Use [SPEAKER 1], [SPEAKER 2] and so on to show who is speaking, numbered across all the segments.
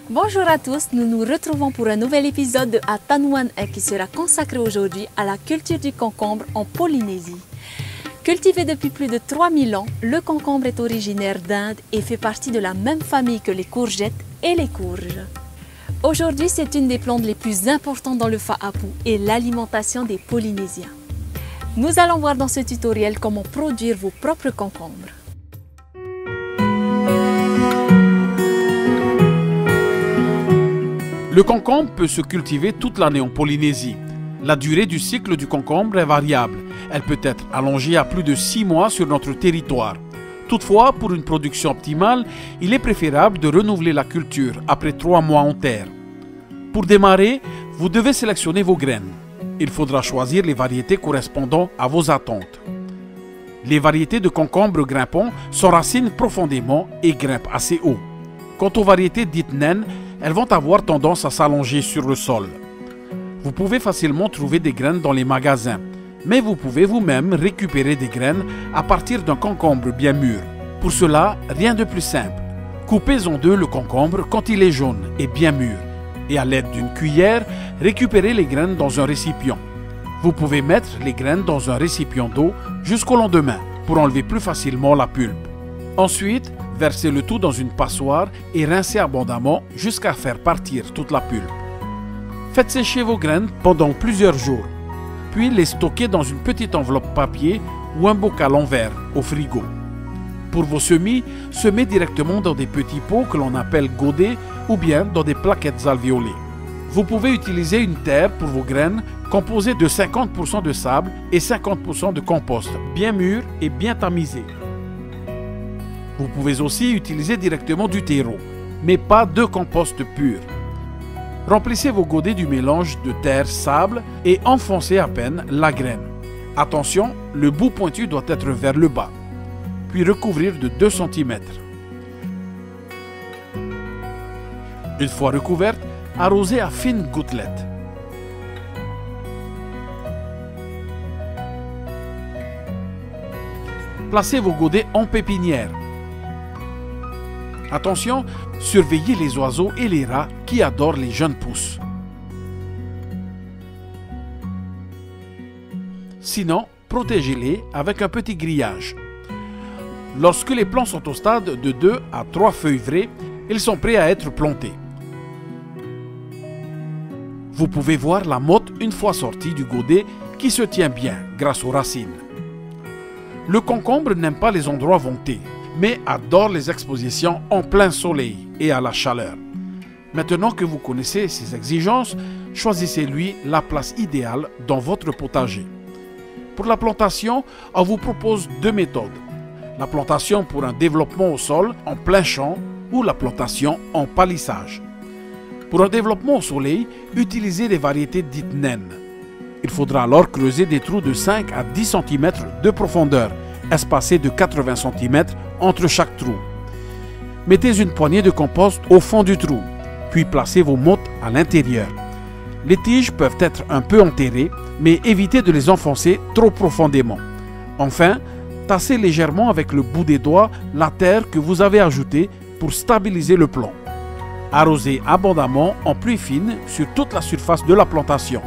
[SPEAKER 1] Bonjour à tous, nous nous retrouvons pour un nouvel épisode de Atanuan qui sera consacré aujourd'hui à la culture du concombre en Polynésie. Cultivé depuis plus de 3000 ans, le concombre est originaire d'Inde et fait partie de la même famille que les courgettes et les courges. Aujourd'hui, c'est une des plantes les plus importantes dans le Fa'apu et l'alimentation des Polynésiens. Nous allons voir dans ce tutoriel comment produire vos propres concombres.
[SPEAKER 2] Le concombre peut se cultiver toute l'année en Polynésie. La durée du cycle du concombre est variable. Elle peut être allongée à plus de 6 mois sur notre territoire. Toutefois, pour une production optimale, il est préférable de renouveler la culture après 3 mois en terre. Pour démarrer, vous devez sélectionner vos graines. Il faudra choisir les variétés correspondant à vos attentes. Les variétés de concombre grimpant s'enracinent profondément et grimpent assez haut. Quant aux variétés dites naines, elles vont avoir tendance à s'allonger sur le sol. Vous pouvez facilement trouver des graines dans les magasins, mais vous pouvez vous-même récupérer des graines à partir d'un concombre bien mûr. Pour cela, rien de plus simple. Coupez en deux le concombre quand il est jaune et bien mûr, et à l'aide d'une cuillère, récupérez les graines dans un récipient. Vous pouvez mettre les graines dans un récipient d'eau jusqu'au lendemain pour enlever plus facilement la pulpe. Ensuite, versez le tout dans une passoire et rincez abondamment jusqu'à faire partir toute la pulpe. Faites sécher vos graines pendant plusieurs jours, puis les stockez dans une petite enveloppe papier ou un bocal en verre au frigo. Pour vos semis, semez directement dans des petits pots que l'on appelle godets ou bien dans des plaquettes alvéolées. Vous pouvez utiliser une terre pour vos graines composée de 50% de sable et 50% de compost, bien mûr et bien tamisé. Vous pouvez aussi utiliser directement du terreau, mais pas de compost pur. Remplissez vos godets du mélange de terre, sable et enfoncez à peine la graine. Attention, le bout pointu doit être vers le bas, puis recouvrir de 2 cm. Une fois recouverte, arrosez à fines gouttelettes. Placez vos godets en pépinière. Attention, surveillez les oiseaux et les rats qui adorent les jeunes pousses. Sinon, protégez-les avec un petit grillage. Lorsque les plants sont au stade de 2 à 3 feuilles vraies, ils sont prêts à être plantés. Vous pouvez voir la motte une fois sortie du godet qui se tient bien grâce aux racines. Le concombre n'aime pas les endroits ventés, mais adore les expositions en plein soleil et à la chaleur. Maintenant que vous connaissez ses exigences, choisissez-lui la place idéale dans votre potager. Pour la plantation, on vous propose 2 méthodes. La plantation pour un développement au sol en plein champ ou la plantation en palissage. Pour un développement au soleil, utilisez des variétés dites naines. Il faudra alors creuser des trous de 5 à 10 cm de profondeur, espacés de 80 cm entre chaque trou. Mettez une poignée de compost au fond du trou, puis placez vos mottes à l'intérieur. Les tiges peuvent être un peu enterrées, mais évitez de les enfoncer trop profondément. Enfin, tassez légèrement avec le bout des doigts la terre que vous avez ajoutée pour stabiliser le plant. Arrosez abondamment en pluie fine sur toute la surface de la plantation.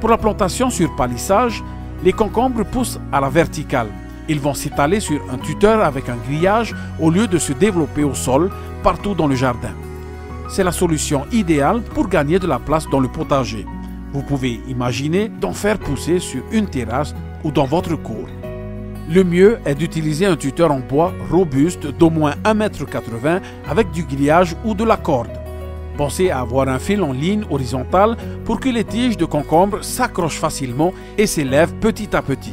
[SPEAKER 2] Pour la plantation sur palissage, les concombres poussent à la verticale. Ils vont s'étaler sur un tuteur avec un grillage au lieu de se développer au sol partout dans le jardin. C'est la solution idéale pour gagner de la place dans le potager. Vous pouvez imaginer d'en faire pousser sur une terrasse ou dans votre cour. Le mieux est d'utiliser un tuteur en bois robuste d'au moins 1,80 m avec du grillage ou de la corde. Pensez à avoir un fil en ligne horizontale pour que les tiges de concombre s'accrochent facilement et s'élèvent petit à petit.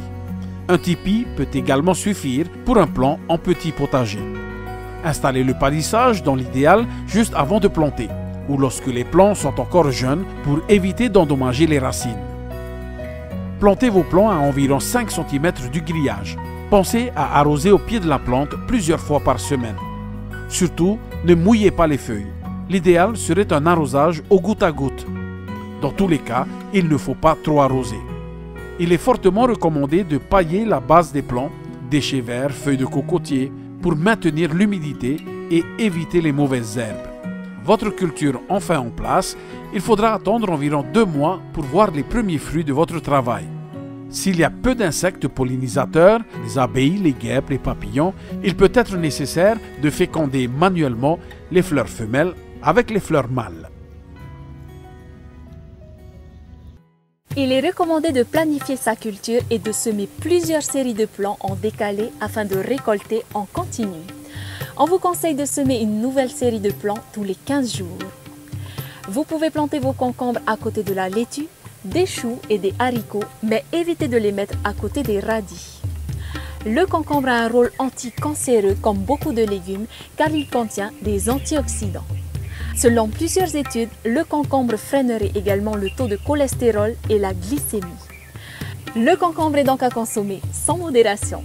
[SPEAKER 2] Un tipi peut également suffire pour un plan en petit potager. Installez le palissage dans l'idéal juste avant de planter ou lorsque les plants sont encore jeunes pour éviter d'endommager les racines. Plantez vos plants à environ 5 cm du grillage. Pensez à arroser au pied de la plante plusieurs fois par semaine. Surtout, ne mouillez pas les feuilles. L'idéal serait un arrosage au goutte à goutte. Dans tous les cas, il ne faut pas trop arroser. Il est fortement recommandé de pailler la base des plants, déchets verts, feuilles de cocotier, pour maintenir l'humidité et éviter les mauvaises herbes. votre culture enfin en place, il faudra attendre environ 2 mois pour voir les premiers fruits de votre travail. S'il y a peu d'insectes pollinisateurs, les abeilles, les guêpes, les papillons, il peut être nécessaire de féconder manuellement les fleurs femelles avec les fleurs mâles.
[SPEAKER 1] Il est recommandé de planifier sa culture et de semer plusieurs séries de plants en décalé afin de récolter en continu. On vous conseille de semer une nouvelle série de plants tous les 15 jours. Vous pouvez planter vos concombres à côté de la laitue, des choux et des haricots, mais évitez de les mettre à côté des radis. Le concombre a un rôle anticancéreux comme beaucoup de légumes car il contient des antioxydants. Selon plusieurs études, le concombre freinerait également le taux de cholestérol et la glycémie. Le concombre est donc à consommer sans modération.